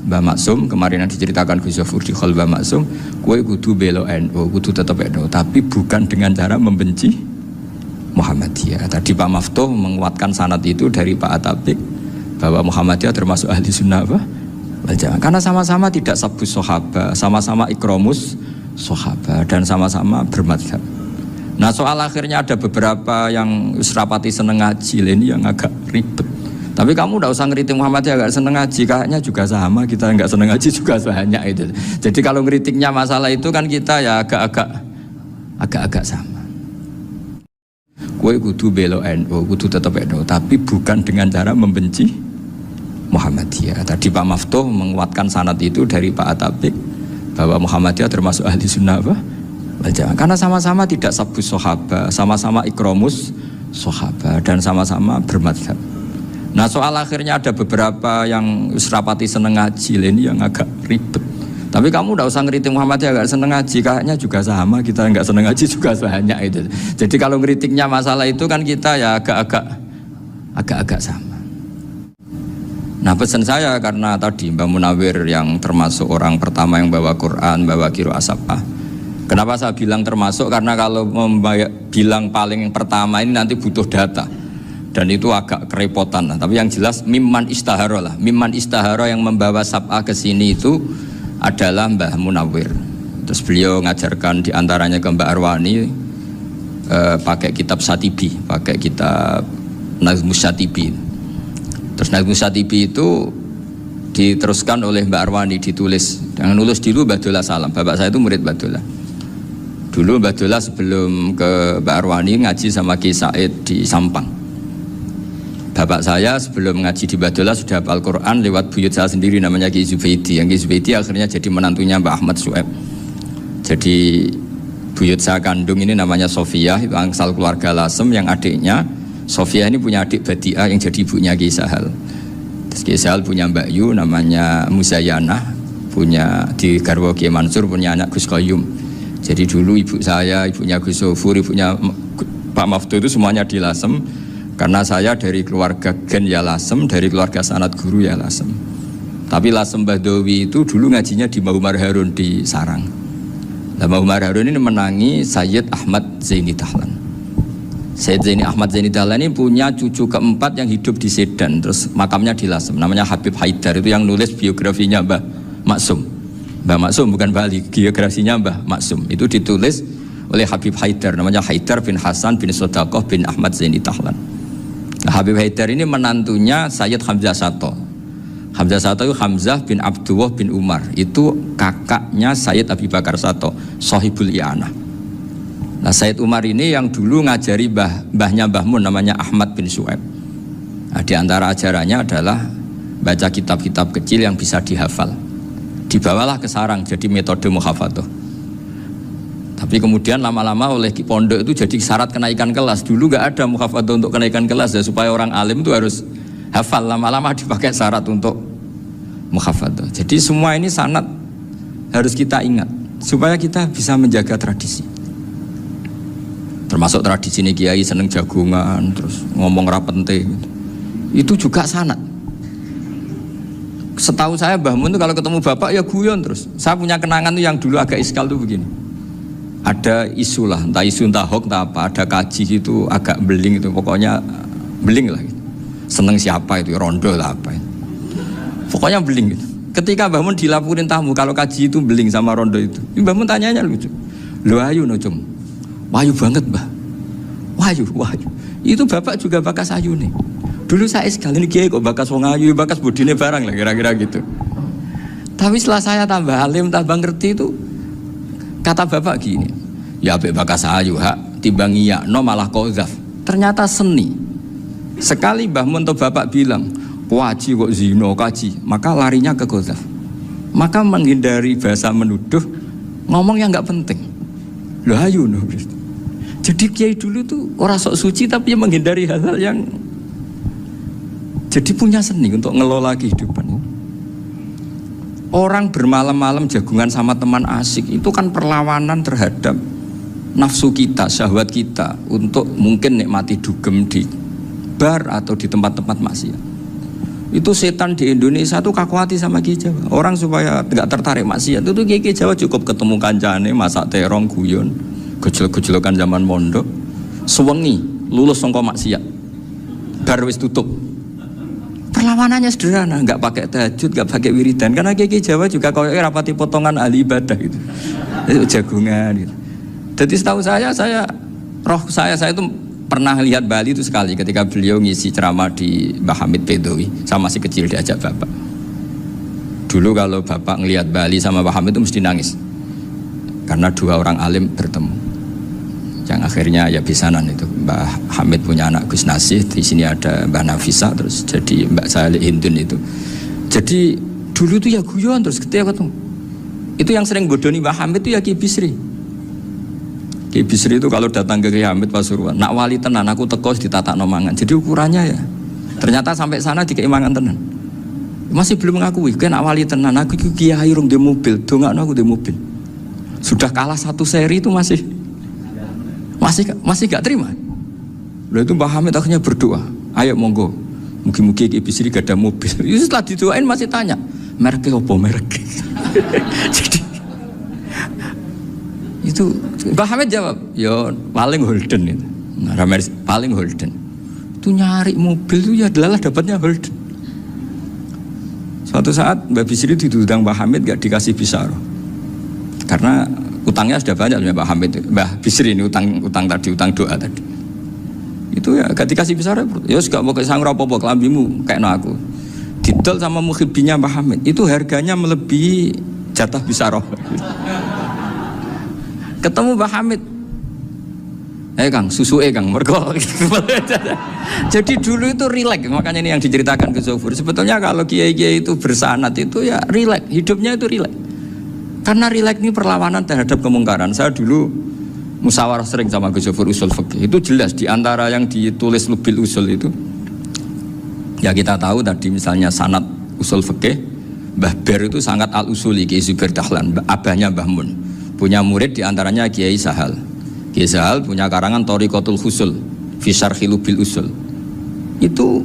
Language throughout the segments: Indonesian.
Mbah Maksum, kemarin yang diceritakan Gus Zafur di Khol Mbah Maksum, kowe kudu belo NU, kudu tetap NU, tapi bukan dengan cara membenci Muhammadiyah. Tadi Pak Maftuh menguatkan sanad itu dari Pak Atabik bahwa Muhammadiyah termasuk ahli sunnah wal jamaah. Karena sama-sama tidak sabus sahabat, sama-sama ikromus sahabat, dan sama-sama bermadzhab. Nah soal akhirnya ada beberapa yang serapati seneng ngaji ini yang agak ribet. Tapi kamu tidak usah ngeritik Muhammadiyah agak seneng ngaji, kayaknya juga sama, kita nggak seneng ngaji juga banyak itu. Jadi kalau ngeritiknya masalah itu kan kita ya agak sama. Kowe kudu belo NU, kudu tetap NU, tapi bukan dengan cara membenci Muhammadiyah. Tadi Pak Maftuh menguatkan sanad itu dari Pak Atabik bahwa Muhammadiyah termasuk ahli sunnah wal jamaah. Karena sama-sama tidak sabus sahabat, sama-sama ikromus sahabat, dan sama-sama bermadzhab. Nah soal akhirnya ada beberapa yang serapati seneng ngaji ini yang agak ribet. Tapi kamu tidak usah ngeritik Muhammadiyah agak seneng ngaji, kayaknya juga sama, kita nggak seneng ngaji juga banyak itu. Jadi kalau ngeritiknya masalah itu kan kita ya agak sama. Nah pesan saya karena tadi Mbak Munawir yang termasuk orang pertama yang bawa Quran, bawa Qiraah Sab'ah. Kenapa saya bilang termasuk? Karena kalau bilang paling pertama ini nanti butuh data. Dan itu agak kerepotan. Nah, tapi yang jelas mimman istahara lah. Mimman istahara yang membawa Sab'ah ke sini itu adalah Mbah Munawir. Terus beliau ngajarkan diantaranya ke Mbak Arwani pakai kitab Satibi, pakai kitab Nazmus Satibi. Terus Nazmus Satibi itu diteruskan oleh Mbak Arwani, ditulis. Yang nulis dulu Mbak Dola Salam. Bapak saya itu murid Mbak Dola. Dulu Mbak Dola sebelum ke Mbak Arwani ngaji sama Ki Said di Sampang. Bapak saya sebelum ngaji di Badola sudah hafal Quran lewat buyut saya sendiri namanya Ki Zubaidi. Yang Ki Zubaidi akhirnya jadi menantunya Mbak Ahmad Su'eb. Jadi buyut saya kandung ini namanya Sofia, itu angsal keluarga Lasem, yang adiknya Sofia ini punya adik Badi'ah yang jadi ibunya Ki Sahal. Terus Ki Sahal punya Mbak Yu namanya Muzayanah, punya di Garwo Ki Mansur punya anak Gus Qayyum. Jadi dulu ibu saya, ibunya Gus Sofur, ibunya Pak Maftuh itu semuanya di Lasem. Karena saya dari keluarga Gen ya Lasem, dari keluarga sanad guru ya Lasem. Tapi Lasem Badawi itu dulu ngajinya di Mbah Umar Harun di Sarang. Nah, Mbah Umar Harun ini menangi Sayyid Ahmad Zaini Dahlan. Sayyid Ahmad Zaini Dahlan ini punya cucu keempat yang hidup di Sedan, terus makamnya di Lasem, namanya Habib Haidar, itu yang nulis biografinya Mbah Maksum. Mbah Maksum bukan Bali, biografinya Mbah Maksum. Itu ditulis oleh Habib Haidar, namanya Haidar bin Hasan bin Sodaqoh bin Ahmad Zaini Dahlan. Nah, Habib Haidar ini menantunya Sayyid Hamzah Sato. Hamzah Sato itu Hamzah bin Abdullah bin Umar. Itu kakaknya Sayyid Abi Bakar Sato, Sohibul I'anah. Nah Sayyid Umar ini yang dulu ngajari mbahnya Mbah Mun namanya Ahmad bin Su'eb. Nah, di antara ajarannya adalah baca kitab-kitab kecil yang bisa dihafal. Dibawalah ke sarang jadi metode muhafadzah. Tapi kemudian lama-lama oleh pondok itu jadi syarat kenaikan kelas. Dulu nggak ada muhafadzah untuk kenaikan kelas ya, supaya orang alim itu harus hafal. Lama-lama dipakai syarat untuk muhafadzah. Jadi semua ini sanad harus kita ingat supaya kita bisa menjaga tradisi. Termasuk tradisi ini kiai seneng jagungan, terus ngomong ra penting. Itu juga sanad. Setahu saya Mbah Mun itu kalau ketemu bapak ya guyon terus. Saya punya kenangan tuh yang dulu agak iskal tuh begini. Ada isu lah, entah isu entah hoax entah apa, ada kaji itu agak beling itu, pokoknya beling lah gitu. Seneng siapa itu, rondo lah apa itu. Pokoknya beling gitu. Ketika Mbah Mun dilaporin tamu kalau kaji itu beling sama rondo itu, Mbah Mun tanyanya lucu. Lo ayu no cum, wayu banget Mbah. Wayu. Itu bapak juga bakas ayu nih. Dulu saya sekali ini kiai kok bakas wong ayu, bakas bodine barang lah kira-kira gitu. Tapi setelah saya tambah alim, tambah ngerti itu, kata bapak gini, ya abek bakas ayu hak timbang iya no malah qadzaf. Ternyata seni. Sekali Mbah Mun atau bapak bilang waji kok zino kaji, maka larinya ke qadzaf. Maka menghindari bahasa menuduh, ngomong yang nggak penting. Loh ayu no. Jadi kiai dulu tuh orang sok suci tapi menghindari hal-hal yang jadi punya seni untuk ngelola kehidupan. Orang bermalam-malam jagungan sama teman asik itu kan perlawanan terhadap nafsu kita, syahwat kita untuk mungkin nikmati dugem di bar atau di tempat-tempat maksiat. Itu setan di Indonesia tuh kaku hati sama Kiai Jawa. Orang supaya nggak tertarik maksiat itu Kiai Jawa cukup ketemu kancane masak terong guyon, gejol-gejolokan zaman mondok, sewengi lulus sangka maksiat. Bar wis tutup. Perlawanannya sederhana, nggak pakai tahajud, nggak pakai wiridan. Karena Kiai Jawa juga kalau rapati potongan ahli ibadah gitu, itu jagungan gitu. Jadi setahu saya itu pernah lihat Bali itu sekali ketika beliau ngisi ceramah di Mbah Hamid Bedowi, sama masih kecil diajak bapak. Dulu kalau bapak ngelihat Bali sama Mbah Hamid itu mesti nangis karena dua orang alim bertemu. Yang akhirnya ya bisanan itu Mbah Hamid punya anak Gus Nasih, di sini ada Mbah Nafisa, terus jadi Mbak Salih Hindun itu. Jadi dulu itu ya guyon terus ketika ketemu. Itu yang sering bodoni Mbah Hamid itu ya Ki Bisri. Ki Bisri itu kalau datang ke Ki Hamid Pasuruan, nak wali tenan aku teko ditata nomangan. Jadi ukurannya ya, ternyata sampai sana di keimangan tenan. Masih belum mengakui, kan nak wali tenan aku kiai rung di mobil, dongakno aku di mobil. Sudah kalah satu seri itu masih gak terima. Lalu itu Mbah Hamid akhirnya berdoa, ayo monggo, mugi-mugi Ki Bisri gak ada mobil. Itu setelah didoain masih tanya, mereknya apa merek? Jadi itu Mbah Hamid jawab, ya paling Holden itu. Nah, paling Holden. Itu nyari mobil itu ya adalah dapatnya Holden. Suatu saat Mbah Bisri diundang Mbah Hamid gak dikasih bisaroh. Karena utangnya sudah banyak Mbah Hamid. Mbah Bisri ini utang doa tadi. Itu ya gak dikasih bisaroh. Ya gak mau kesang rapopo kelambimu kayak aku. Didol sama muhibbinya Mbah Hamid. Itu harganya melebihi jatah bisaroh. Ketemu Mbah Hamid, Kang, susu Kang, mergo. Jadi dulu itu rileks, makanya ini yang diceritakan ke Zofur. Sebetulnya kalau kiai-kiai itu bersanat itu ya rileks, hidupnya itu rileks. Karena rileks ini perlawanan terhadap kemungkaran. Saya dulu musyawarah sering sama Gus Zofur usul fikih. Itu jelas di antara yang ditulis Lubil Usul itu. Ya kita tahu tadi misalnya sanad usul fikih, Mbah Ber itu sangat al-usuli, Kiai Zubair Dahlan, abahnya Mbah Mun. Punya murid diantaranya Kiai Sahal. Kiai Sahal punya karangan Thariqatul Husul fi Syarhi Lubil Usul. Itu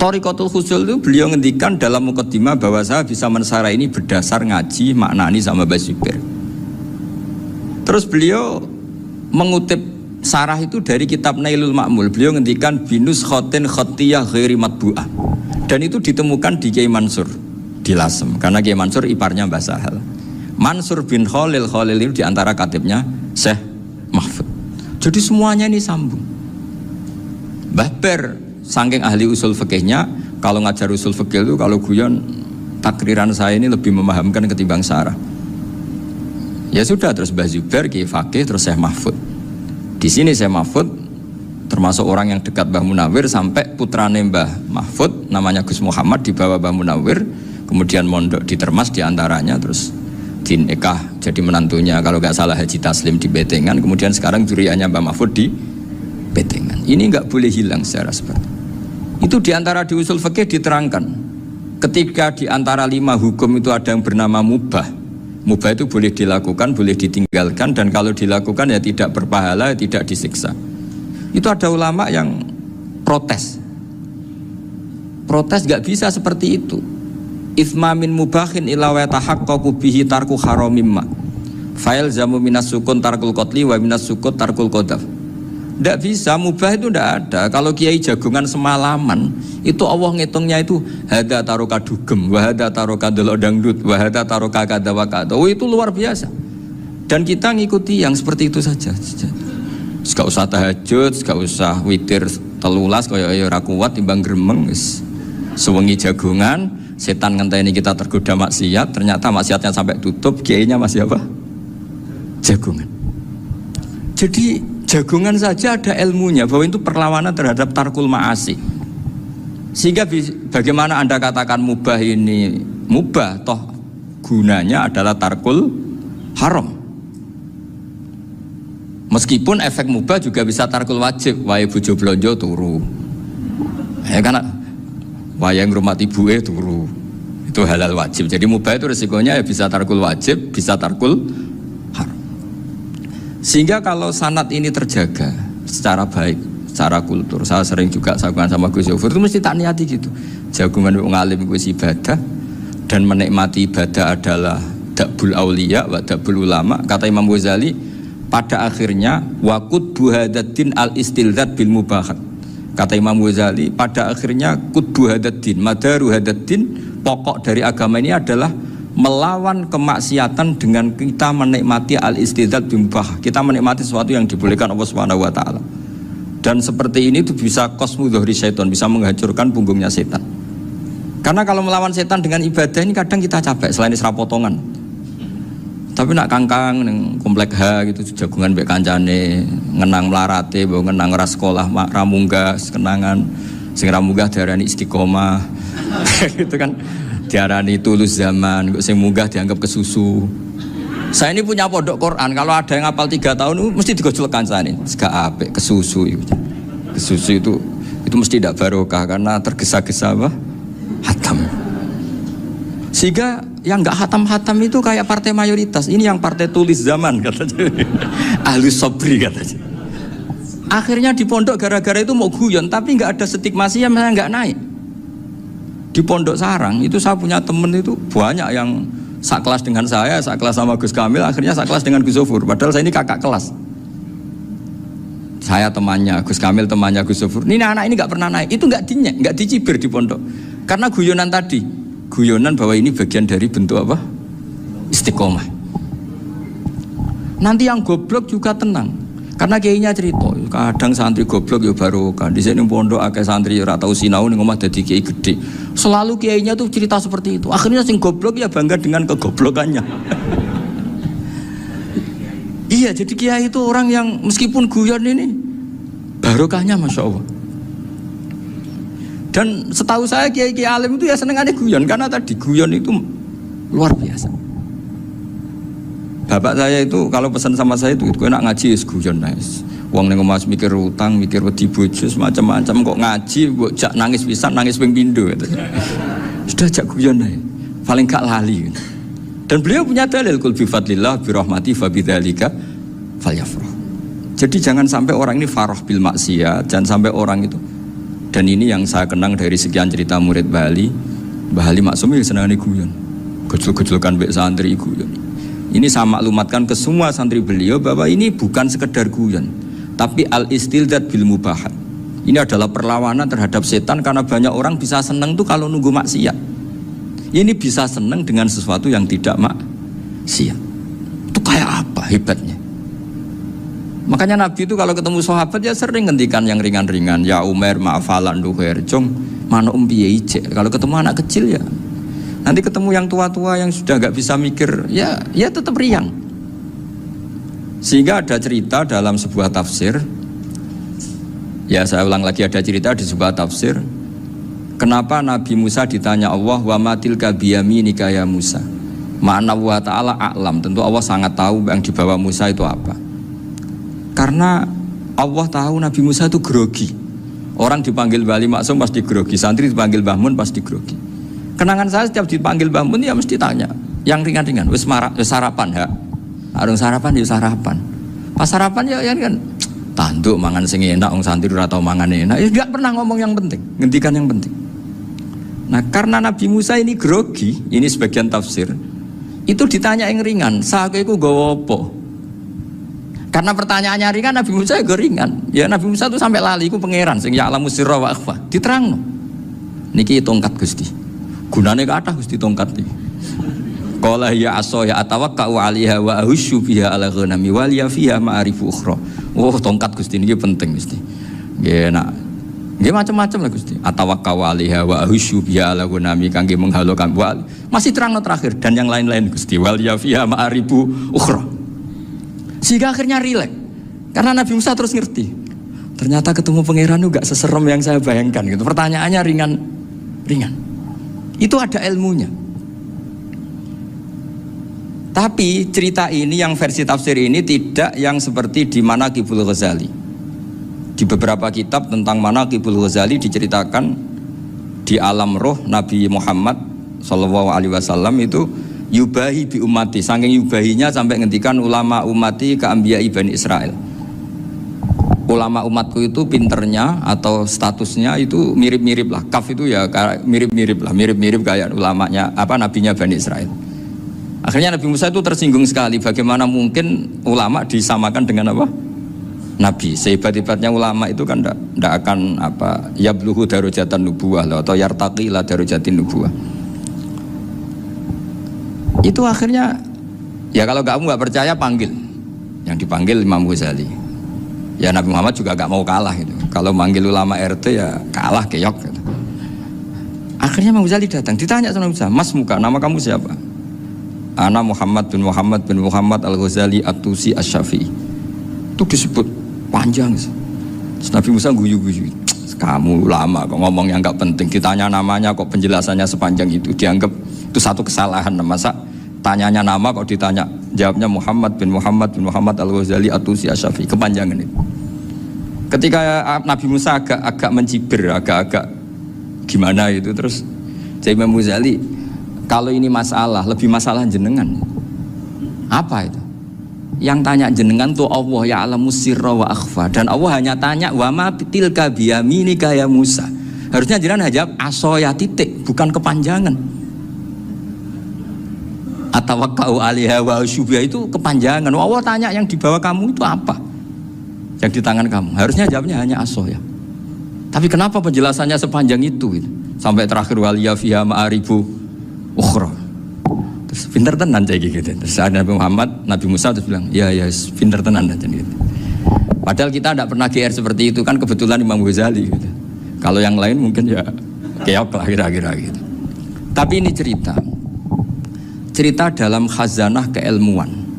Thariqatul Husul itu beliau ngendikan dalam mukaddimah bahwa saya bisa mensarah ini berdasar ngaji maknani sama Mbah Zubair. Terus beliau mengutip sarah itu dari kitab Nailul Ma'mul. Beliau ngendikan binus khotin khotiyah ghairi matbu'ah. Dan itu ditemukan di Kiai Mansur di Lasem, karena Kiai Mansur iparnya Mbah Sahal. Mansur bin Khalil itu diantara katibnya Syekh Mahfud. Jadi semuanya ini sambung. Mbah Ber saking ahli usul fikihnya, kalau ngajar usul fikih itu kalau guyon takriran saya ini lebih memahamkan ketimbang sarah. Ya sudah, terus Mbah Zubair Kiai Fakih, terus Syekh Mahfud. Di sini Syekh Mahfud termasuk orang yang dekat Mbah Munawir, sampai putrane Mbah Mahfud namanya Gus Muhammad dibawa Mbah Munawir, kemudian mondok di Termas diantaranya, terus dinikah jadi menantunya kalau nggak salah Haji Taslim di Betengan, kemudian sekarang juriannya Mbah Mahfud di Betengan. Ini nggak boleh hilang secara seperti itu. Diantara di usul fikih diterangkan, ketika diantara 5 hukum itu ada yang bernama mubah. Mubah itu boleh dilakukan, boleh ditinggalkan, dan kalau dilakukan ya tidak berpahala, tidak disiksa. Itu ada ulama yang protes nggak bisa seperti itu. Ithma min mubahin ila wa tahaqqaqu bihi tarku haramimma. Fa'il zamu minas sukun tarkul qatli wa minas sukut tarkul qadaf. Tidak bisa, mubah itu tidak ada. Kalau kiai jagungan semalaman, itu Allah ngitungnya itu hada taroka dugem, wahada taroka delok dangdut, wahada taroka kada wa kada. Oh, itu luar biasa. Dan kita ngikuti yang seperti itu saja. Gak usah tahajud, gak usah witir telulas kaya ora kuat timbang gremeng, sewengi jagungan. Setan ngenteni kita tergoda maksiat, ternyata maksiatnya sampai tutup, kiainya masih apa? Jagungan. Jadi jagungan saja ada ilmunya bahwa itu perlawanan terhadap tarkul ma'asi. Sehingga bagaimana Anda katakan mubah ini mubah, toh gunanya adalah tarkul haram. Meskipun efek mubah juga bisa tarkul wajib, wae bojo blonjo turu. Ya kan wayang rumah ibuke turu, itu halal wajib. Jadi mubah itu resikonya ya bisa tarkul wajib, bisa tarkul haram. Sehingga kalau sanad ini terjaga secara baik, secara kultur. Saya sering juga jagungan sama Gus Yofur itu mesti tak niati gitu. Jagungan wong alim iku ibadah dan menikmati ibadah adalah dabul auliya wa dabul ulama. Kata Imam Ghazali pada akhirnya waqud buhadatin al istilzat bil mubahat. Kata Imam Ghazali pada akhirnya qutbu hadaddin, madaru hadaddin, pokok dari agama ini adalah melawan kemaksiatan dengan kita menikmati al-istidzat bimubah. Kita menikmati sesuatu yang dibolehkan Allah Subhanahu wa taala. Dan seperti ini itu bisa qasmu dhuhri syaitan, bisa menghancurkan punggungnya setan. Karena kalau melawan setan dengan ibadah ini kadang kita capek selain isra potongan. Tapi nak kangkang ning komplek H gitu jagungan mbek kancane, ngenang melarate, mbok ngenang ora sekolah, ra munggah kenangan. Sing ra munggah diarani istiqomah. Gitu kan. Diarani tulus zaman, kok sing munggah dianggap kesusu. Saya ini punya pondok Quran, kalau ada yang hafal 3 tahun mesti digojlok kancane. Gak apik kesusu itu. Kesusu itu mesti tidak barokah karena tergesa-gesa apa? Hatam. Sehingga yang enggak hatam-hatam itu kayak partai mayoritas. Ini yang partai tulis zaman katanya. Ahli sobri katanya. Akhirnya di pondok gara-gara itu mau guyon, tapi enggak ada stigmasi yang enggak naik. Di Pondok Sarang itu saya punya temen itu banyak yang sekelas dengan saya, sekelas sama Gus Kamil, akhirnya sekelas dengan Gus Zofur. Padahal saya ini kakak kelas. Saya temannya, Gus Kamil temannya Gus Zofur. Ini anak ini nggak pernah naik, itu nggak dinyek, nggak dicibir di pondok. Karena guyonan tadi, guyonan bahwa ini bagian dari bentuk apa? Istiqomah. Nanti yang goblok juga tenang. Karena kiainya cerita, kadang santri goblok ya barokah. Di sini pondok akeh santri ora tau sinau ning omah dadi kiai gede. Selalu kiainya tuh cerita seperti itu. Akhirnya sing goblok ya bangga dengan kegoblokannya. Iya, jadi kiai itu orang yang meskipun guyon ini barokahnya Masya Allah. Dan setahu saya kiai-kiai alim itu ya senengannya guyon, karena tadi guyon itu luar biasa. Bapak saya itu kalau pesan sama saya itu enak ngaji wis guyon nice. Wong ning omah mikir utang, mikir wedi bojo macam-macam kok ngaji mbok jak nangis pisan, nangis ping pindho gitu. Sudah jak guyon ae. Paling gak lali. Gitu. Dan beliau punya dalil kul bi fadlillah bi rahmati fa bidzalika falyafrah. Jadi jangan sampai orang ini farah bil maksiat, jangan sampai orang itu. Dan ini yang saya kenang dari sekian cerita murid Bali. Mbah Ali Maksum ya senengane guyon. Gejol-gejolkan mbek santri guyon. Ini saya maklumatkan ke semua santri beliau bahwa ini bukan sekedar guyon, tapi al-istilzat bil mubahat. Ini adalah perlawanan terhadap setan karena banyak orang bisa seneng tuh kalau nunggu maksiat. Ini bisa seneng dengan sesuatu yang tidak maksiat. Itu kayak apa hebatnya? Makanya Nabi itu kalau ketemu sahabat ya sering ngendikan yang ringan-ringan. Ya Umar ma'afalan duher jong mana piye ijek. Kalau ketemu anak kecil ya. Nanti ketemu yang tua-tua yang sudah gak bisa mikir, ya tetap riang. Sehingga ada cerita dalam sebuah tafsir. Ya saya ulang lagi, ada cerita di sebuah tafsir. Kenapa Nabi Musa ditanya Allah, wa matilka biyaminika ya Musa. Ma'ana wa ta'ala a'lam. Tentu Allah sangat tahu yang dibawa Musa itu apa. Karena Allah tahu Nabi Musa itu grogi. Orang dipanggil Wali Maksum pasti grogi, santri dipanggil Mbah Mun pasti grogi. Kenangan saya setiap dipanggil Mbah Mun ya mesti tanya yang ringan-ringan, wis sarapan ha. Arung sarapan ya sarapan. Pas sarapan ya kan tanduk mangan sing enak, wong santri ora tau mangan enak. Ya enggak pernah ngomong yang penting, ngendikan yang penting. Nah, karena Nabi Musa ini grogi, ini sebagian tafsir. Itu ditanya yang ringan, "Sakowe iku nggawa apa?" Karena pertanyaannya ringan, Nabi Musa juga ringan. Ya Nabi Musa itu sampai lali iku pangeran sing ya'lamu sirra wa akhfa. Diterangno. Niki tongkat Gusti. Gunane kathah Gusti tongkat iki. Qala ya aso ya atawakkau 'alaiha wa ahusyu biha 'ala ghanami wal ya fiha ma'arifu ukhra. Oh, tongkat Gusti niki penting Gusti. Nggih nak. Nggih macam-macam lah Gusti. Atawakkau 'alaiha wa ahusyu biha 'ala ghanami kangge menghalokan wal. Masih terangno terakhir dan yang lain-lain Gusti. Wal ya fiha ma'arifu ukhra. Sehingga akhirnya rileks. Karena Nabi Musa terus ngerti. Ternyata ketemu pangeran itu gak seserem yang saya bayangkan gitu. Pertanyaannya ringan. Itu ada ilmunya. Tapi cerita ini yang versi tafsir ini tidak yang seperti di Manaqibul Ghazali. Di beberapa kitab tentang Manaqibul Ghazali diceritakan di alam roh Nabi Muhammad SAW itu yubahi bi ummati, saking yubahinya sampai ngendikan ulama ummati ke anbiya Bani Israel. ulama umatku itu pinternya atau statusnya itu mirip-mirip lah. Kaf itu ya mirip-mirip lah, mirip-mirip kayak ulamanya nabinya Bani Israel. Akhirnya Nabi Musa itu tersinggung sekali, bagaimana mungkin ulama disamakan dengan apa? Nabi. Sehebat-hebatnya ulama itu kan tidak akan yabluhu darajatan nubuwah atau yartaqi ila darajatin nubuwah. Itu akhirnya ya kalau kamu nggak percaya panggil. Yang dipanggil Imam Ghazali. Ya Nabi Muhammad juga gak mau kalah gitu. Kalau manggil ulama RT ya kalah keok gitu. Akhirnya Imam Ghazali datang, ditanya sama Musa, "Mas muka, nama kamu siapa?" "Ana Muhammad bin Muhammad Al-Ghazali At-Tusi Asy-Syafi'i." Itu disebut panjang. Terus Nabi Musa guyu-guyu. "Kamu ulama kok ngomong yang gak penting, ditanya namanya kok penjelasannya sepanjang itu, dianggap itu satu kesalahan. Masa tanyanya nama kok ditanya jawabnya Muhammad bin Muhammad Al-Ghazali At-Tusi Asy-Syafi'i, kepanjangan itu." Ketika Nabi Musa agak mencibir, agak gimana itu, terus jadi Imam Ghazali, kalau ini masalah, lebih masalah jenengan. Apa itu? Yang tanya jenengan tuh Allah ya'lamu sirra wa akhfa, dan Allah hanya tanya wa ma tilka biyaminika ya Musa. Harusnya jenengan jawab asoya titik, bukan kepanjangan. Atawakkau 'alaiha wa syubha itu kepanjangan. Allah tanya yang di bawah kamu itu apa? Yang di tangan kamu. Harusnya jawabnya hanya asoya. Tapi kenapa penjelasannya sepanjang itu? Sampai terakhir waliya fiha ma'aribu ukhra. Terus pinter tenan kayak gitu. Terus ada Nabi Musa terus bilang, ya pinter tenan aja gitu. Padahal kita tidak pernah GR seperti itu, kan kebetulan Imam Ghazali gitu. Kalau yang lain mungkin ya keok lah kira-kira gitu. Tapi ini cerita dalam khazanah keilmuan.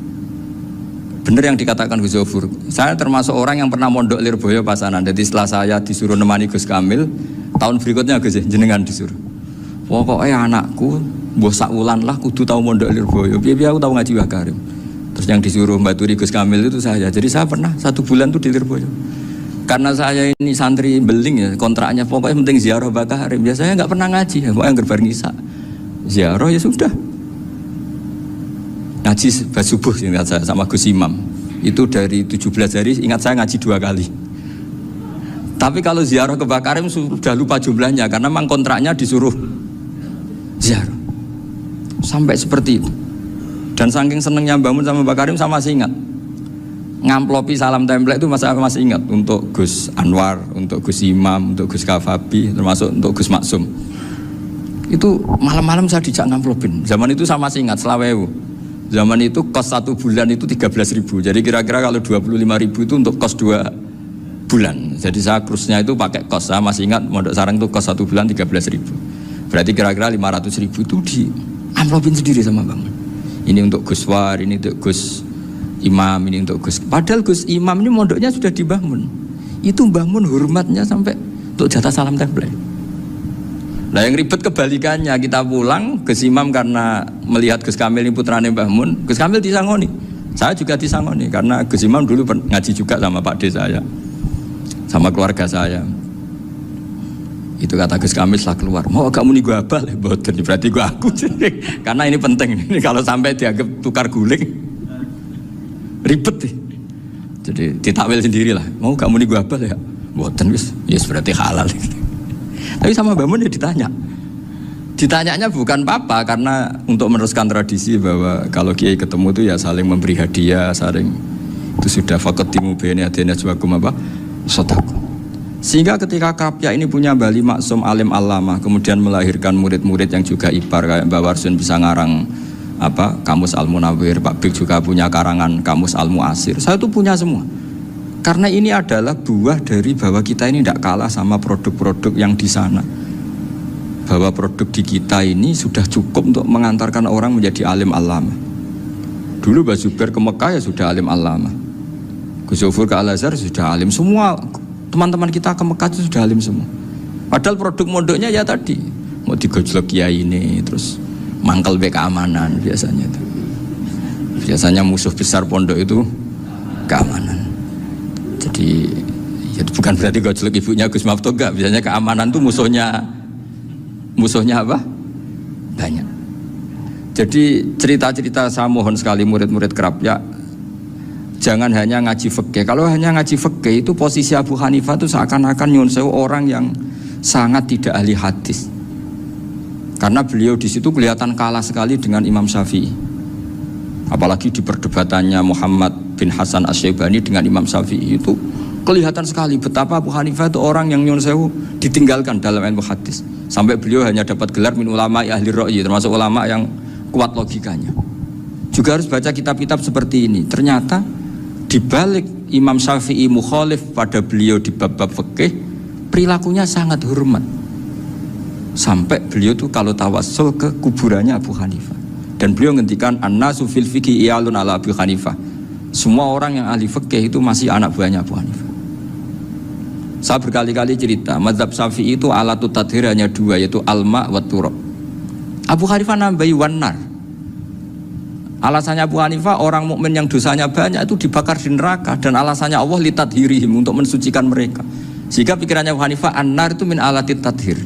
Bener yang dikatakan Gus Zofur. Saya termasuk orang yang pernah mondok Lirboyo Pasanan. Jadi setelah saya disuruh nemani Gus Kamil, tahun berikutnya Gus jenengan disuruh. Pokoknya anakku mbah sak wulan lah kudu tahu mondok Lirboyo. Biar aku tahu ngaji Wakarim. Terus yang disuruh mbaturi Gus Kamil itu saya. Jadi saya pernah 1 bulan tuh di Lirboyo. Karena saya ini santri beling ya, kontraknya pokoknya penting ziarah Wakarim. Biasanya nggak pernah ngaji, pokoknya gerbar ngisa. Ziarah ya sudah. Ngaji subuh ingat saya sama Gus Imam itu dari 17 hari ingat saya ngaji 2 kali. Tapi kalau ziarah ke Bakarim sudah lupa jumlahnya karena memang kontraknya disuruh ziarah sampai seperti itu. Dan saking senengnya bangun sama Bakarim saya masih ingat ngamplopi salam template itu masih ingat untuk Gus Anwar, untuk Gus Imam, untuk Gus Kafabi, termasuk untuk Gus Maksum. Itu malam-malam saya dijak ngamplopin. Zaman itu saya masih ingat selawewu. Zaman itu kos 1 bulan itu 13.000. Jadi kira-kira kalau 25.000 itu untuk kos 2 bulan. Jadi saya krusnya itu pakai kos. Saya masih ingat Mondok Sarang itu kos 1 bulan 13.000. Berarti kira-kira 500.000 itu di amplopin sendiri sama Bang. Ini untuk Gus War, ini untuk Gus Imam, ini untuk Gus. Padahal Gus Imam ini mondoknya sudah di Mbah Mun. Itu Mbah Mun hormatnya sampai untuk jatah salam template. Nah yang ribet kebalikannya, kita pulang Gus Imam karena melihat Gus Kamil ini putrane Mbah Mun, Gus Kamil disangoni. Saya juga disangoni karena Gus Imam dulu ngaji juga sama Pak D saya, sama keluarga saya. Itu kata Gus Kamil setelah keluar, mau kamu nih gue abal, boten berarti gue aku. Karena ini penting, ini kalau sampai dianggap tukar guling, ribet nih. Jadi ditakwil sendiri lah, mau kamu nih gue abal ya, boten yes berarti halal. Tapi sama Mbah Mun ya ditanyanya bukan apa karena untuk meneruskan tradisi bahwa kalau kiai ketemu itu ya saling memberi hadiah, saling itu sudah faqaddimu baina yadayna jawakum apa sedekah. Sehingga ketika Krapyak ini punya Bali Maksum alim alama, kemudian melahirkan murid-murid yang juga ipar kayak Mbak Warsun bisa ngarang Kamus Al-Munawwir, Pak Bik juga punya karangan Kamus Al-Mu'asir. Saya itu punya semua. Karena ini adalah buah dari bahwa kita ini tidak kalah sama produk-produk yang di sana. Bahwa produk di kita ini sudah cukup untuk mengantarkan orang menjadi alim alama. Dulu Mbah Zubair ke Mekah ya sudah alim alama. Gus Zofur ke Al-Azhar sudah alim. Semua teman-teman kita ke Mekah itu sudah alim semua. Padahal produk mondoknya ya tadi mau digojlok kiai ini, terus mangkel be keamanan biasanya itu. Biasanya musuh besar pondok itu keamanan. Jadi ya bukan berarti gojlok ibunya Gus Maftuh enggak, biasanya keamanan tuh musuhnya apa? Banyak. Jadi cerita-cerita saya mohon sekali murid-murid Krapyak Jangan hanya ngaji fikih. Kalau hanya ngaji fikih itu posisi Abu Hanifah itu seakan-akan nyun sewu orang yang sangat tidak ahli hadis. Karena beliau di situ kelihatan kalah sekali dengan Imam Syafi'i. Apalagi di perdebatannya Muhammad bin Hasan Asy-Syaibani dengan Imam Syafi'i itu kelihatan sekali betapa Abu Hanifah itu orang yang nyun sewu ditinggalkan dalam ilmu hadis. Sampai beliau hanya dapat gelar min ulama ahli ra'yi, termasuk ulama yang kuat logikanya. Juga harus baca kitab-kitab seperti ini. Ternyata di balik Imam Syafi'i mukhalif pada beliau di bab-bab fikih, perilakunya sangat hormat. Sampai beliau tuh kalau tawassul ke kuburannya Abu Hanifah. Dan beliau ngendikan an-nasu fil fiqhi iyalun ala Abu Hanifah. Semua orang yang ahli fikih itu masih anak buahnya Abu Hanifah. Saya berkali-kali cerita, mazhab Syafi'i itu alatut tadhir hanya dua, yaitu alma wa turab. Abu Hanifah nambahi wanar. Alasannya Abu Hanifah orang mukmin yang dosanya banyak itu dibakar di neraka, dan alasannya Allah litadhirihim, untuk mensucikan mereka. Sehingga pikirannya Abu Hanifah an-nar itu min alatit tadhir.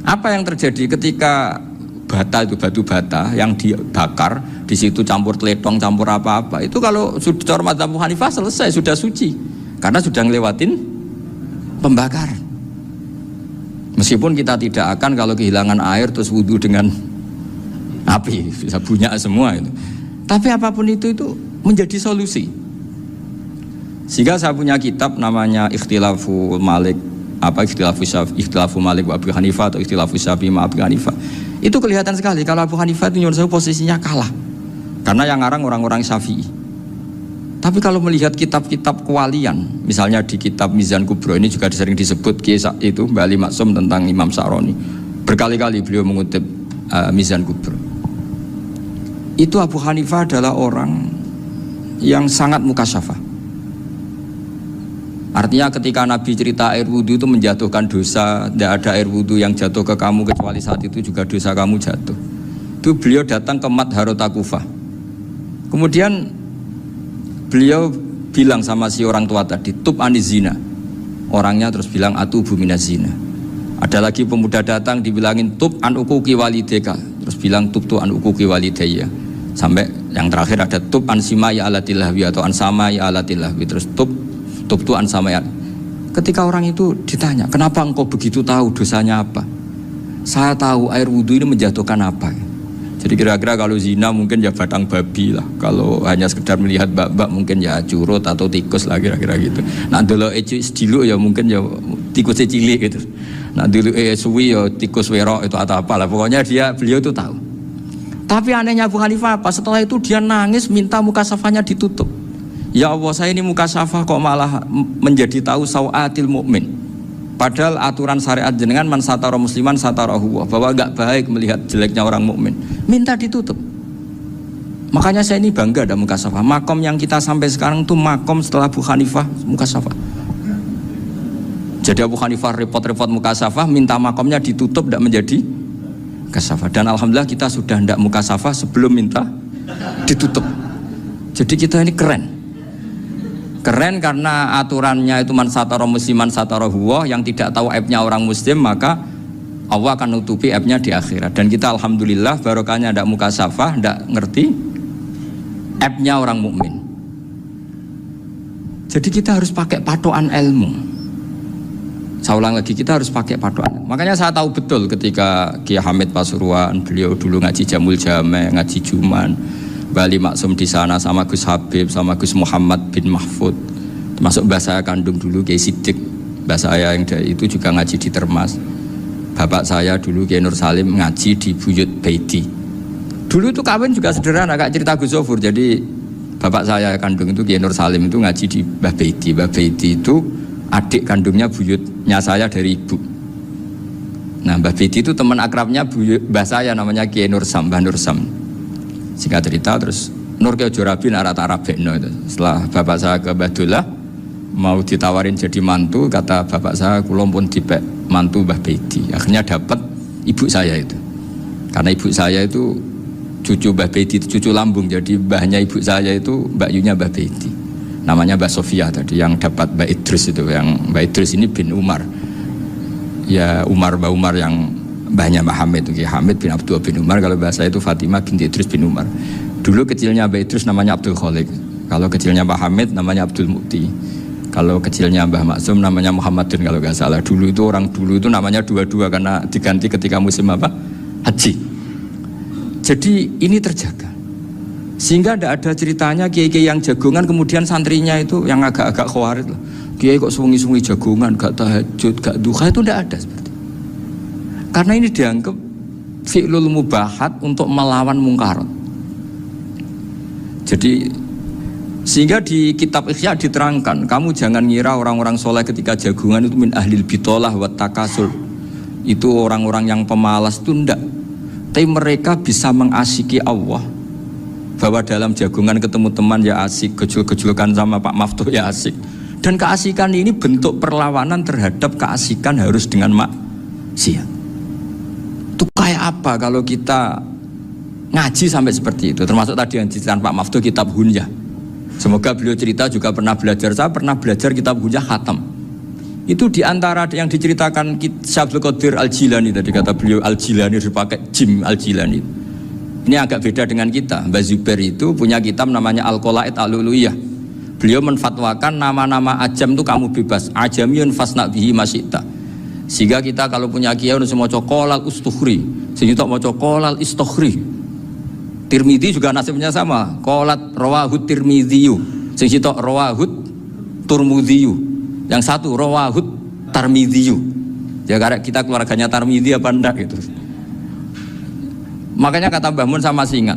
Apa yang terjadi ketika bata itu batu bata yang dibakar, di situ campur teletong, campur apa-apa, itu kalau sudah mazhab Abu Hanifah selesai, sudah suci karena sudah ngelewatin pembakaran. Meskipun kita tidak akan kalau kehilangan air terus wudu dengan api, bisa bunyak semua itu. Tapi apapun itu menjadi solusi. Sehingga saya punya kitab namanya Ikhtilafu Malik, Ikhtilafu Malik wa Abu Hanifah atau Ikhtilafu Syafi'i ma Abu Hanifah. Itu kelihatan sekali kalau Abu Hanifah itu nyuruh saya posisinya kalah. Karena yang ngarang orang-orang Syafi'i. Tapi kalau melihat kitab-kitab kewalian, misalnya di kitab Mizan Kubro ini juga sering disebut itu Mbak Ali Maksum tentang Imam Sa'roni. Berkali-kali beliau mengutip Mizan Kubro. Itu Abu Hanifah adalah orang yang sangat mukasyafah. Artinya ketika Nabi cerita air wudhu itu menjatuhkan dosa, tidak ada air wudhu yang jatuh ke kamu kecuali saat itu juga dosa kamu jatuh. Itu beliau datang ke Madharota Kufah. Kemudian beliau bilang sama si orang tua tadi, tub anizina. Orangnya terus bilang atubu minazina. Ada lagi pemuda datang dibilangin tub an ukuki walideka, terus bilang tub tu an ukuki walidaya. Sampai yang terakhir ada tub an simai alatilahwi atau an samai alatilahwi, terus tub tu an samai. Ketika orang itu ditanya, kenapa engkau begitu tahu dosanya apa? Saya tahu air wudhu ini menjatuhkan apa. Jadi kira-kira kalau zina mungkin ya batang babi lah. Kalau hanya sekedar melihat bak-bak mungkin ya curut atau tikus lah kira-kira gitu. Nah dulu sediluk ya mungkin ya tikus cilik gitu. Nah dulu suwi ya tikus werok itu atau apalah. Pokoknya beliau itu tahu. Tapi anehnya Abu Hanifah apa? Setelah itu dia nangis minta mukasafahnya ditutup. Ya Allah, saya ini mukasafah kok malah menjadi tahu sawatil mukmin. Padahal aturan syariat jenengan man satara musliman satarahu, bahwa enggak baik melihat jeleknya orang mukmin. Minta ditutup. Makanya saya ini bangga ada mukasafah. Makom yang kita sampai sekarang itu makom setelah Abu Hanifah mukasafah. Jadi Abu Hanifah repot-repot mukasafah, minta makomnya ditutup, tidak menjadi mukasafah. Dan alhamdulillah kita sudah tidak mukasafah sebelum minta ditutup. Jadi kita ini keren. Keren karena aturannya itu man satara musliman satara huwa, yang tidak tahu aibnya orang muslim maka Allah akan nutupi aibnya di akhirat. Dan kita alhamdulillah barokahnya tidak mukasafah, tidak ngerti aibnya orang mukmin. Jadi kita harus pakai patokan ilmu. Saya ulang lagi, kita harus pakai patokan. Makanya saya tahu betul ketika Kiai Hamid Pasuruan, beliau dulu ngaji Jamul Jame, ngaji Juman, Bali Maksum di sana sama Gus Habib, sama Gus Muhammad bin Mahfud, termasuk mbah saya kandung dulu Kiai Sidik, mbah saya yang itu juga ngaji di Termas. Bapak saya dulu Kiai Nur Salim ngaji di Buyut Baiti. Dulu itu kawin juga sederhana, kayak cerita Gus Zofur. Jadi bapak saya kandung itu Kiai Nur Salim itu ngaji di Mbah Baiti. Mbah Baiti itu adik kandungnya buyutnya saya dari ibu. Nah Mbah Baiti itu teman akrabnya mbah saya namanya Kiai Nur Sam, Mbah Nur Sam. Singkat cerita terus Nur Kiai Jorabi arah-arah bekno itu. Setelah bapak saya ke Badullah mau ditawarin jadi mantu, kata bapak saya kula pun dipek mantu Mbah Baiti. Akhirnya dapat ibu saya itu. Karena ibu saya itu cucu Mbah Baiti, cucu lambung. Jadi mbahnya ibu saya itu Mbak Yunya Mbah Baiti. Namanya Mbak Sofia tadi yang dapat Mbak Idris itu. Yang Mbak Idris ini bin Umar. Ya Umar, Mbak Umar yang mbahnya Mbak Hamid, Hamid bin Abdullah bin Umar. Kalau bahasa itu Fatimah binti Idris bin Umar. Dulu kecilnya Mbak Idris namanya Abdul Khalik. Kalau kecilnya Pak Hamid namanya Abdul Mukti. Kalau kecilnya Mbah Maksum namanya Muhammadin kalau nggak salah. Dulu itu namanya dua-dua karena diganti ketika musim apa? Haji. Jadi ini terjaga. Sehingga tidak ada ceritanya kiai-kiai yang jagongan kemudian santrinya itu yang agak-agak khawatir. Kiai kok sungi-sungi jagongan, gak tahajud, gak duha, itu tidak ada seperti itu. Karena ini dianggap fi'lul mubahat untuk melawan mungkarat. Jadi sehingga di kitab Ihya diterangkan, kamu jangan ngira orang-orang soleh ketika jagungan itu min ahlil bitolah wa takasul. Itu orang-orang yang pemalas, itu enggak. Tapi mereka bisa mengasiki Allah. Bahwa dalam jagungan ketemu teman ya asik, gejul-gejulkan sama Pak Maftuh ya asik. Dan keasikan ini bentuk perlawanan terhadap keasikan harus dengan maksiat. Itu kayak apa kalau kita ngaji sampai seperti itu? Termasuk tadi yang diceritakan Pak Maftuh kitab Hunyah. Semoga beliau cerita juga pernah belajar. Saya pernah belajar kitab Hunyah khatam. Itu diantara yang diceritakan Syabdul Qadir Al-Jilani tadi kata beliau Al-Jilani dipakai Jim Al-Jilani. Ini agak beda dengan kita. Mbah Zubair itu punya kitab namanya Al-Qolaid Al-Uluyah. Beliau menfatwakan nama-nama ajam itu kamu bebas. Ajamiyun fasna bihi masyita. Sehingga kita kalau punya kiai harus mau qolal ustukhri. Sehingga mau qolal istukhri. Tirmidzi juga nasibnya sama. Qolat rawahut Tirmidziyu. Sehingga rawahut Turmudziyu. Yang satu rawahut Tarmidziyu. Ya karena kita keluarganya Tarmidzi apa enggak gitu. Makanya kata Mbah Mun sama ingat.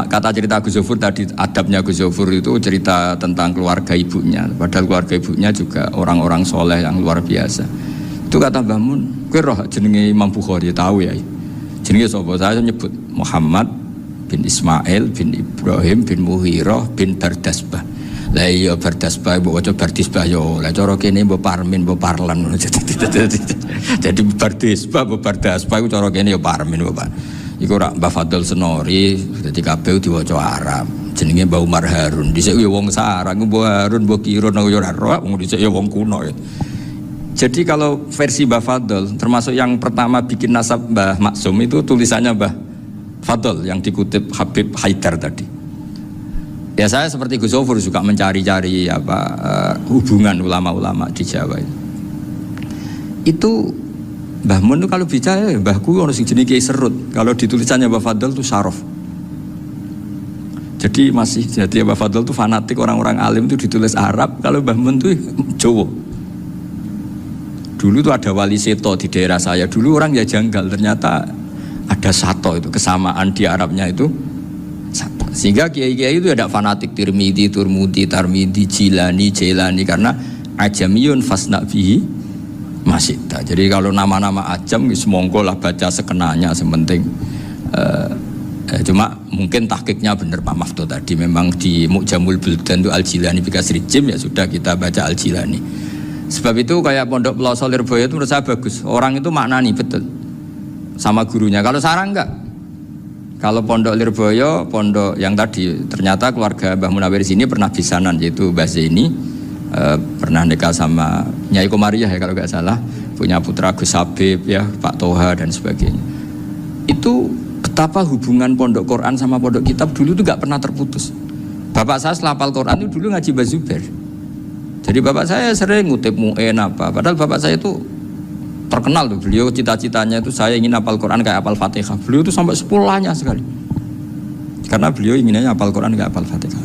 Kata cerita Gus Zofur tadi, adabnya Gus Zofur itu cerita tentang keluarga ibunya. Padahal keluarga ibunya juga orang-orang soleh yang luar biasa. Itu kata Mbah Mun, kowe roh jenenge Imam Bukhari tahu ya. Jenenge sapa? Saya nyebut Muhammad bin Ismail bin Ibrahim bin Muhirah bin Bardasbah. Lah iya Bardasbah mbok waca Bardisbah yo. Lah cara kene mbok Parmin mbok Parlan. Jadi Bardisbah mbok Bardasbah iku cara kene yo Parmin mbok Pak. Iku rak Mbah Fadl Senori, dadi kabeh diwaca Arab. Jenenge Mbah Umar Harun. Dhisik yo wong sarang, Mbah Harun, Mbah Kirun yo ora roh, wong dhisik yo wong kuno ya. Jadi kalau versi Mbah Fadl, termasuk yang pertama bikin nasab Mbah Maksum itu tulisannya Mbah Fadl yang dikutip Habib Haidar tadi. Ya saya seperti Gus Zofur juga mencari-cari hubungan ulama-ulama di Jawa itu. Mbah Mun itu kalau bicara mbahku orang sing jenenge Kiai Serut. Kalau ditulisannya Mbah Fadl itu Syaraf. Jadi Mbah Fadl itu fanatik orang-orang alim itu ditulis Arab. Kalau Mbah Mun itu Jawa. Dulu itu ada wali seto di daerah saya. Dulu orang ya janggal ternyata ada sato itu kesamaan di Arabnya itu sato. Sehingga kiai-kiai itu ada fanatik Tirmidzi, Turmudi, Tarmidzi, Jilani, Jailani karena ajamiyun fasna bihi Masyita. Jadi kalau nama-nama ajam semongko lah baca sekenanya sementing cuma mungkin tahqiqnya benar Pak Maftuh tadi memang di Mu'jamul Buldan itu Al-Jilani bikasri jim ya sudah kita baca Al-Jilani. Sebab itu kayak Pondok Pelosok Lirboyo itu menurut saya bagus. Orang itu maknani betul sama gurunya. Kalau sarang enggak. Kalau Pondok Lirboyo, pondok yang tadi ternyata keluarga Mbah Munawir sini pernah bisanan yaitu Mbah Zaini. Pernah nikah sama Nyai Komariah ya kalau nggak salah, punya putra Gus Habib ya, Pak Toha dan sebagainya. Itu betapa hubungan pondok Quran sama pondok kitab dulu itu nggak pernah terputus. Bapak saya setelah hafal Quran itu dulu ngaji Mbah Zubair. Jadi bapak saya sering ngutip mu'en apa, padahal bapak saya itu terkenal tuh, beliau cita-citanya itu saya ingin hafal Quran kayak hafal Fatihah. Beliau itu sampai 10-nya sekali. Karena beliau inginnya hafal Quran kayak hafal Fatihah.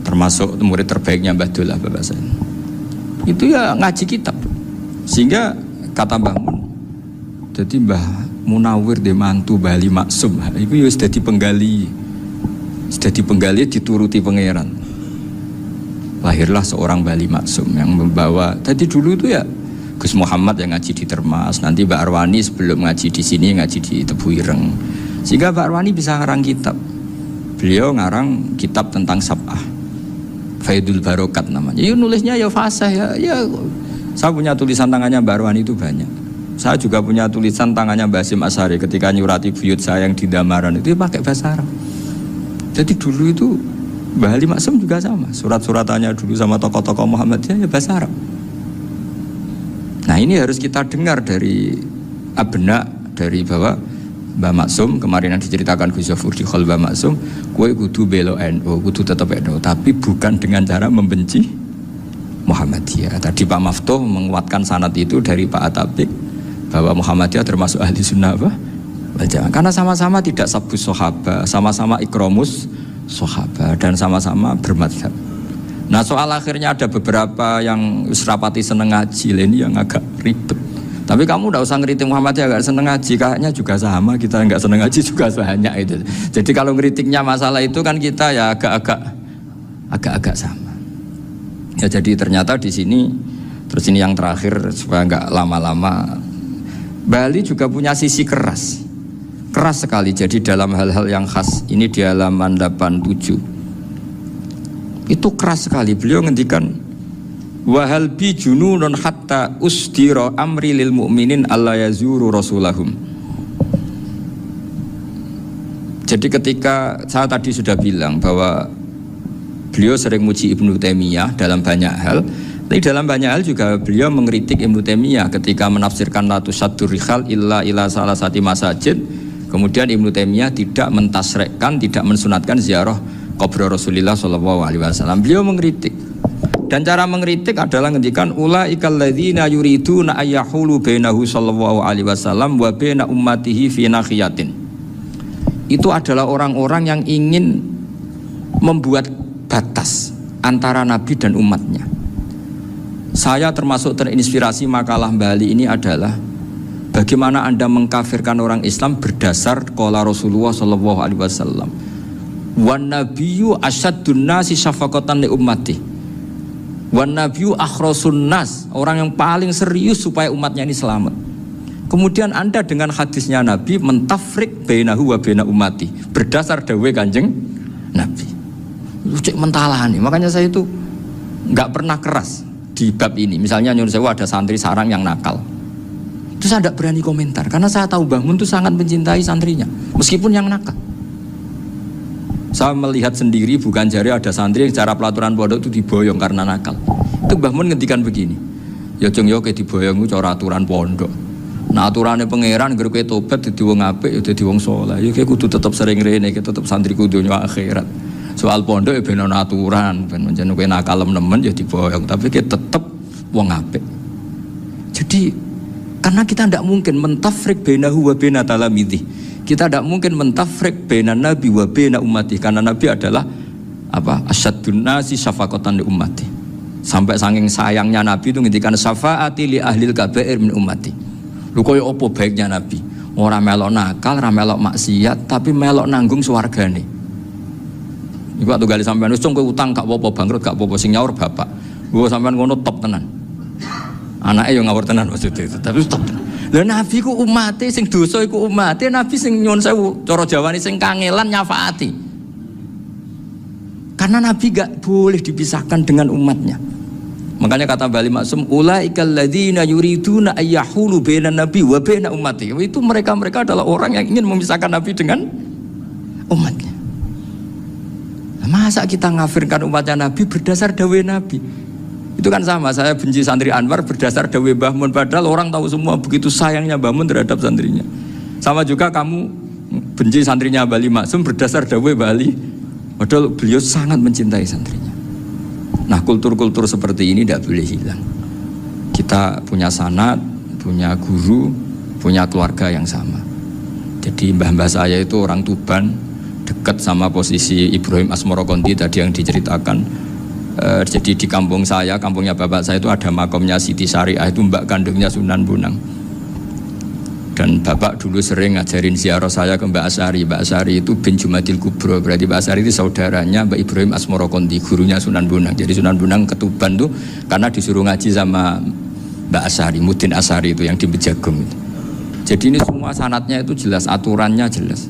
Termasuk murid terbaiknya Mbah Dullah bapak saya. Itu ya ngaji kitab. Sehingga kata Mbah Mun, jadi Mbah Munawir de mantu Bali Maksum, itu ya sudah dipenggali dituruti pangeran. Lahirlah seorang Bali Maksum yang membawa. Tadi dulu itu ya Gus Muhammad yang ngaji di Termas, nanti Mbak Arwani sebelum ngaji di sini ngaji di Tebu Ireng. Sehingga Mbak Arwani bisa ngarang kitab. Beliau ngarang kitab tentang Sab'ah. Faidul Barokat namanya. Ya nulisnya ya fasih ya. Saya punya tulisan tangannya Mbak Arwani itu banyak. Saya juga punya tulisan tangannya Mbak Hasyim Asy'ari ketika nyurati buyut saya yang di Damaran itu pakai bahasa Arab. Jadi dulu itu Mbah Ali Maksum juga sama. Surat-suratannya dulu sama tokoh-tokoh Muhammadiyah ya bahasa Arab. Nah ini harus kita dengar dari abna, dari bahwa Mbah Maksum kemarin yang diceritakan Gus Zafur di Khol Mbah Maksum, kowe kudu belo NU, kudu tetap NU, tapi bukan dengan cara membenci Muhammadiyah. Tadi Pak Maftuh menguatkan sanad itu dari Pak Atabik bahwa Muhammadiyah termasuk ahli sunnah wal jamaah karena sama-sama tidak sabus sahabat, sama-sama ikromus sahabat dan sama-sama bermadhab. Nah soal akhirnya ada beberapa yang serapati seneng ngaji ini yang agak ribet. Tapi kamu tidak usah ngeritik Muhammadiyah agak seneng ngaji, kayaknya juga sama, kita nggak seneng ngaji juga banyak itu. Jadi kalau ngeritiknya masalah itu kan kita ya agak sama. Ya jadi ternyata di sini, terus ini yang terakhir supaya nggak lama-lama, Bali juga punya sisi keras sekali. Jadi dalam hal-hal yang khas ini di halaman 87 itu keras sekali. Beliau ngendikan wahal bi jununun hatta usdira amri lil mu'minin alla yazuru rasulahum. Jadi ketika saya tadi sudah bilang bahwa beliau sering muji Ibnu Taimiyah dalam banyak hal, tapi dalam banyak hal juga beliau mengkritik Ibnu Taimiyah ketika menafsirkan la tusaddur rihal illa ila salasati masajid. Kemudian Ibnu Taimiyah tidak mentasrekkan, tidak mensunatkan ziarah kubur Rasulullah SAW. Beliau mengkritik. Dan cara mengkritik adalah ngendikan ulaikal ladzina yuriduna ayyahulu bainahu sallallahu alaihi wasallam wa baina ummatihi fi nakhiyatin. Itu adalah orang-orang yang ingin membuat batas antara Nabi dan umatnya. Saya termasuk terinspirasi makalah Bali ini adalah bagaimana Anda mengkafirkan orang Islam berdasar qala Rasulullah sallallahu alaihi wasallam. Wan nabiyyu asyaddun nasi syafaqatan li ummati. Wan nabiyyu akhrasun nas, orang yang paling serius supaya umatnya ini selamat. Kemudian Anda dengan hadisnya Nabi mentafrik bainahu wa baina ummati berdasar dawuh Kanjeng Nabi. Itu cek mentalahan nih. Makanya saya itu nggak pernah keras di bab ini. Misalnya nyuruh saya ada santri sarang yang nakal, itu saya tidak berani komentar karena saya tahu Mbah Mun itu sangat mencintai santrinya meskipun yang nakal. Saya melihat sendiri, bukan jari ada santri yang cara pelaturan pondok itu diboyong karena nakal. Itu Mbah Mun ngendikan begini, ya jeng yo ke diboyong itu cara aturan pondok. Nah aturannya pangeran ngger kowe tobat dadi wong apik ya dadi wong saleh. Ya kowe kudu tetep sering rene, kowe tetep santri donya akhirat. Soal pondok ya ben ana aturan, ben menjen kowe nakal nemen ya diboyong, tapi kowe tetep wong apik. Jadi karena kita tidak mungkin mentafrik bainahu wa baina talamidhi. Kita tidak mungkin mentafrik baina nabi wa baina ummati karena nabi adalah apa? Asyaddun nasi syafaqatan li ummati. Sampai saking sayangnya nabi itu ngendikan syafaati li ahlil kabair min ummati. Lho koyo apa baiknya nabi? Ora melok nakal, ora melok maksiat, tapi melok nanggung swargane. Iku waktu gali sampean wis kowe utang gak apa-apa, bangkrut gak apa-apa, sing nyaur bapak. Gua sampean ngono top tenan. Anaknya yang ngawur tenan maksudnya itu, tapi top tenan. Lah nabi ku umate sing dosa iku umate, nabi sing nyuwun sewu cara Jawane sing kangelan nyafaati. Karena nabi gak boleh dipisahkan dengan umatnya. Makanya kata Bali Maksum ulaikal ladzina yuriduna ayyahulu bainan nabi wa baina ummati. Itu mereka adalah orang yang ingin memisahkan nabi dengan umatnya. Nah, masa kita ngafirkan umatnya nabi berdasar dawuh nabi? Itu kan sama, saya benci santri Anwar berdasar dawuh Mbah Mun, padahal orang tahu semua begitu sayangnya Mbah Mun terhadap santrinya. Sama juga kamu benci santrinya Bali Maksum berdasar dawuh Bali, padahal beliau sangat mencintai santrinya. Nah kultur-kultur seperti ini tidak boleh hilang. Kita punya sanad, punya guru, punya keluarga yang sama. Jadi mbah-mbah saya itu orang Tuban, dekat sama posisi Ibrahim Asmorokonti tadi yang diceritakan. Jadi di kampung saya, kampungnya bapak saya itu ada makomnya Siti Syariah, itu mbak kandungnya Sunan Bonang. Dan bapak dulu sering ngajarin ziarah saya ke Mbak Asyari. Mbak Asyari itu bin Jumadil Kubro, berarti Mbak Asyari itu saudaranya Mbak Ibrahim Asmorokonti, gurunya Sunan Bonang. Jadi Sunan Bonang ke Tuban tuh karena disuruh ngaji sama Mbak Asyari, Mudin Asyari itu yang di Bejagung itu. Jadi ini semua sanatnya itu jelas, aturannya jelas.